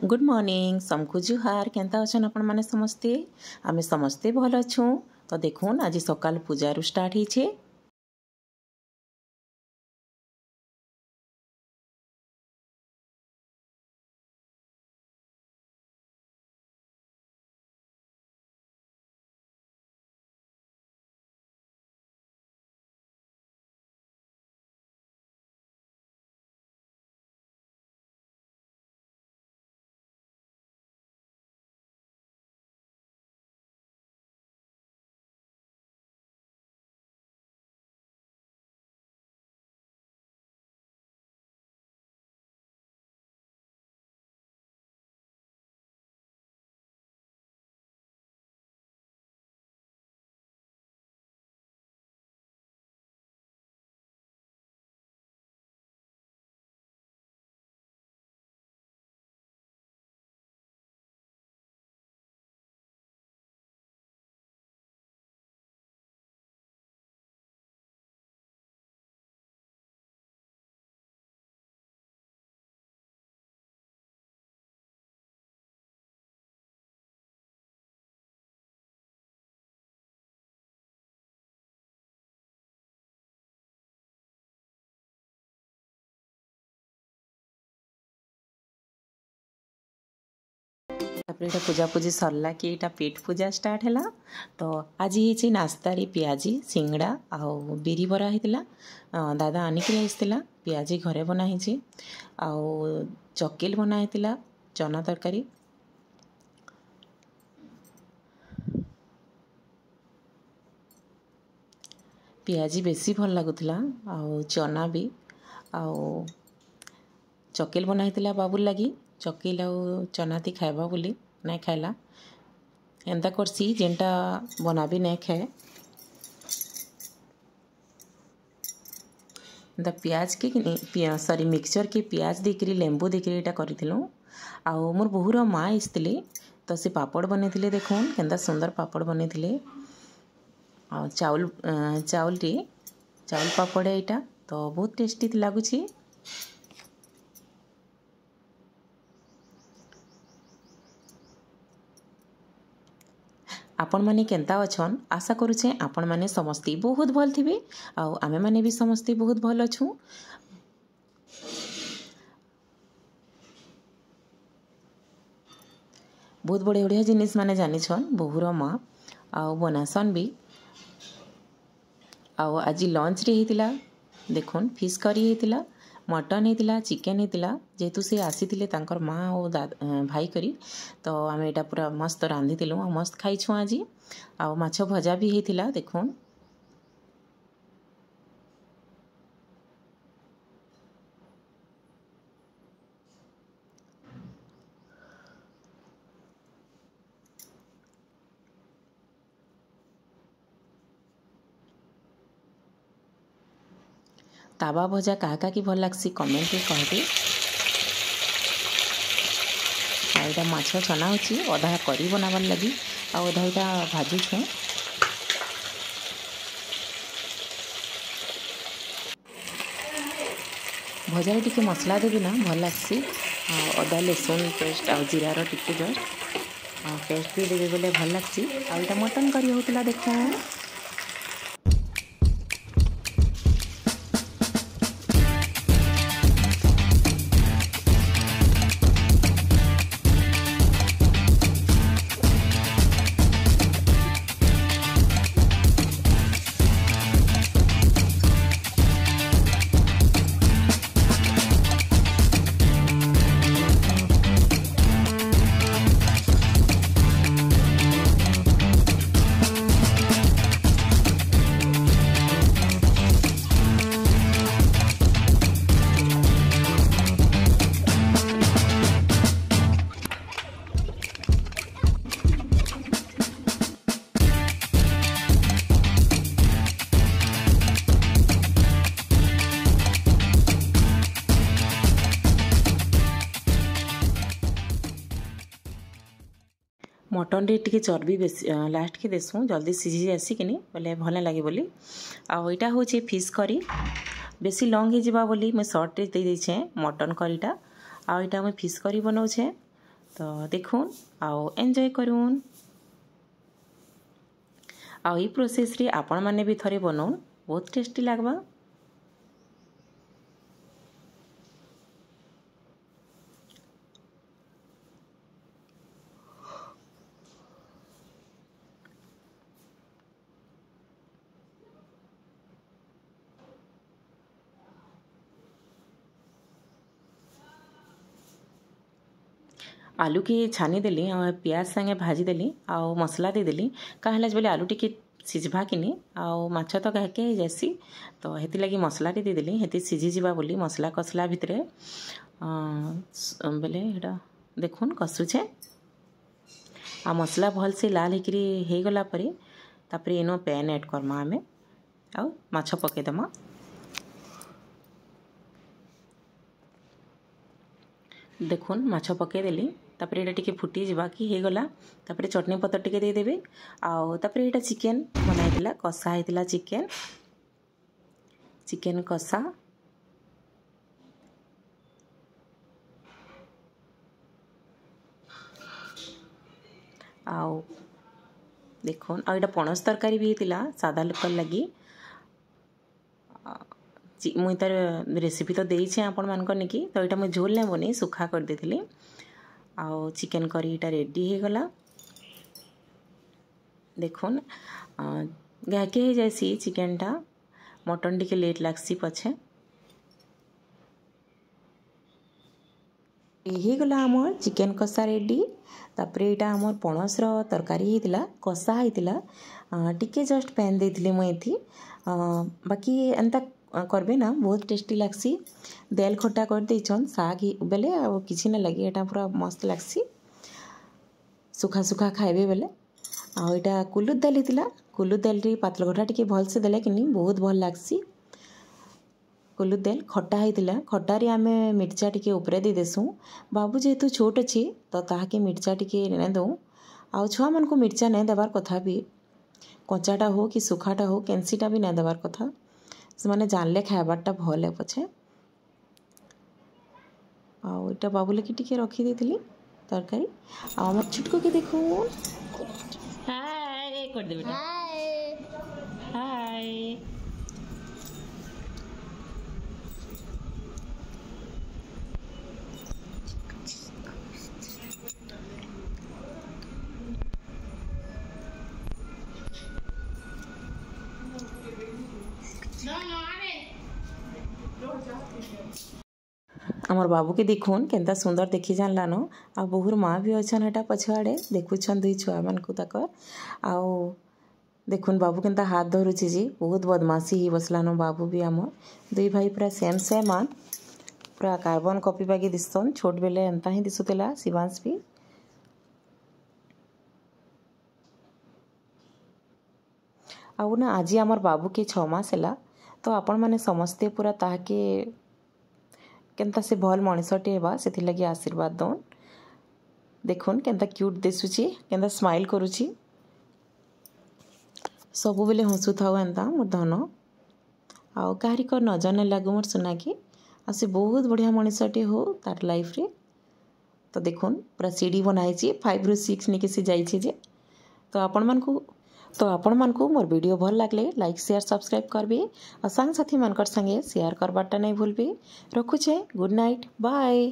Good morning समकु जुहार Kenta अछन आपण माने समस्ते आमे समस्ते भल अछु। तो देखुन आज सकाल पूजा रु स्टार्ट हिचे। पूजा पूजी सरला कि एटा पेट पूजा स्टार्ट है। तो आज ये नास्ता पियाजी सिंगड़ा आउ बिरी बरा होता दादा आनिक आसला पियाजी घरे बनाई आउ चकेल बनाई चना तरकारी पियाजी बेसी भल लगुला आउ चना भी आउ चकेल बनाई बाबू लगी चकेल आउ चना ती खाइबा बोली नहीं खाइला एंता करसी जेनटा बना भी नहीं खाए एंता प्याज के सॉरी मिक्सचर के प्याज देकरी लेंबू देकरी एटा करिथिलु आउ मोर बहुर माँ आसते तो से पापड़ बने देखुन केंता सुंदर पापड़ बने चाउल चाउल पापड़ एटा तो बहुत टेस्टी लगुच। आपण माने केंता अछन आशा करूचे आपण माने समस्ते बहुत भल थिबे आउ आमे माने भी समस्ते बहुत भल अछु। बहुत बढ़िया बढ़िया जिनिस माने जानि छन बहुर माँ आउ बनासन भी आउ आज लंच रे हेतिला देखुन फिश करी हेतिला मटन हेतिला चिकेन हेतिला जेतु से आसीथिले तांकर माँ और भाई करी तो आमे एटा पूरा मस्त रांधिथिलु आ मस्त खाइछु आज आ माछ भजा भी हेतिला देखुन। तावा भजा क्या कि भल लगसी कमेंट रे कहबे। आइटा माछ छना होची अधा करी बनाबार लगी आ अधा इटा भाजु छे। भजा टिके मसला देबी ना भल लगसी अदा लहसुन पेस्ट आ जीरार टिके जस्ट पेस्ट भी देबे बोले भल लगसी। आ इटा मटन करी होतला देखो मटन रे टिके चर्बी बेसी लास्ट के देसु जल्दी सीझी आसी कि बोले भल लगे बोली आईटा हूँ फिश करी बेसी लंग हो जावा बोली मैं सर्ट दे देछे मटन करीटा आईटा मैं फिश करी बनाऊे तो देखुन आओ एंजॉय करूँ आउ ये प्रोसेस रे आपण माने भी थरे बनाउन बहुत टेस्टी लागबा। आलू की छानी देली प्याज संगे भाजी देली आउ मसला दे देली कहला बोले आलू टिके सिझबा किनी आउ माछ तो कहके जैसी तो हेती लगी मसला दे देली हेती सिझी जीवा बोली मसला कसला भितरे बोले हेटा देखुन कसुछे आ मसला भल से लाल हेकरी हे गला परे तापरे इनो पैन ऐड करमा आमे आउ माछ पके दमा। देखुन माछ पके देली तापरे एटा टिके फुटी जिबा कि हे गला तापरे चटनी पत्तर टिके दे देबे आउ तापरे एटा चिकन बनाइतिला कसा हेतिला चिकन कसा आउ देखुन आ एटा पणस तरकारी भी हेतिला सादा लोकल लगी मुई तार रेसिपी तो देइछे आपण मानक निकी तो एटा मुई झोल नै बनै सुखा कर देथिली आउ चिकन करी एटा रेडी हे गला। देखुन गाके हे जैसी चिकन टा मटन टिके लेट लागसी पछे हे गला हमर चिकन कसा रेडी तापरे एटा हमर पणस रो तरकारी हेतिला कसा हेतिला टिके जस्ट पैन देथिली मुई एथि बाकी एंता करबे ना बहुत टेस्टी लागसी देल खट्टा कर देछन साग बेले आ किछि ना लगे एटा पूरा मस्त लागसी सुखा सुखा खाइबे बेले आ एटा कुलुद दाल हेतिला कुलुद दाल रे पातल घटा टिके भल से देले किनी बहुत भल लागसी कुलुद दाल खट्टा हेतिला खट्टा रे आमे मिर्चा टिके ऊपर दे देसु बाबू जेतु छोट अछि तो ताहाके मिर्चा टिके ने दउ आ छुआ मन को मिर्चा ने देबार कथा भी कच्चाटा हो कि सुखाटा हो केंसीटा भी ने देबार कथा से माने जानले खाइबारटा भल है पछे आउ एटा बाबू लगी टिके रखी देथिली तरकारी आ हमर छुटको के देखो हाय कर दे बेटा हाय आमर बाबू के देखुन केंता सुंदर देखी जानलान आ बहुर माँ भी अच्छन हेटा पछुआड़े देखुछन दुई छुआ मान को तकर आउ देखुन बाबू केंता हाथ धरुची जी बहुत बदमाशी ही बसलान बाबू भी आम दुई भाई पूरा सेम सेम पूरा कार्बन कॉपी बागी दिसन छोट बेले एंता ही दिसुतेला शिवांश भी आउ ना आज आमर बाबू के 6 मास हैला तो आपण माने समस्ते पूरा ताके केंता से भल मनीषटे हेबा सेथि लगी आशीर्वाद दौन देखुन केंता क्यूट दिसुची केंता स्माइल करूची सबु बेले हसु थाउ एंता मोर धन आउ काहरी को नजर न लागू मोर सुना के आ से बहुत बढ़िया मनीषटे हो तार लाइफ रे तो देखुन पूरा सीढ़ी बनाई 5 रु 6 निके से जाई जे तो आपण मान को मोर वीडियो भल लागले लाइक शेयर सब्सक्राइब करबे और संग साथी मानकर संगे शेयर करबाटा नहीं भूलबे रखुछे गुड नाइट बाय।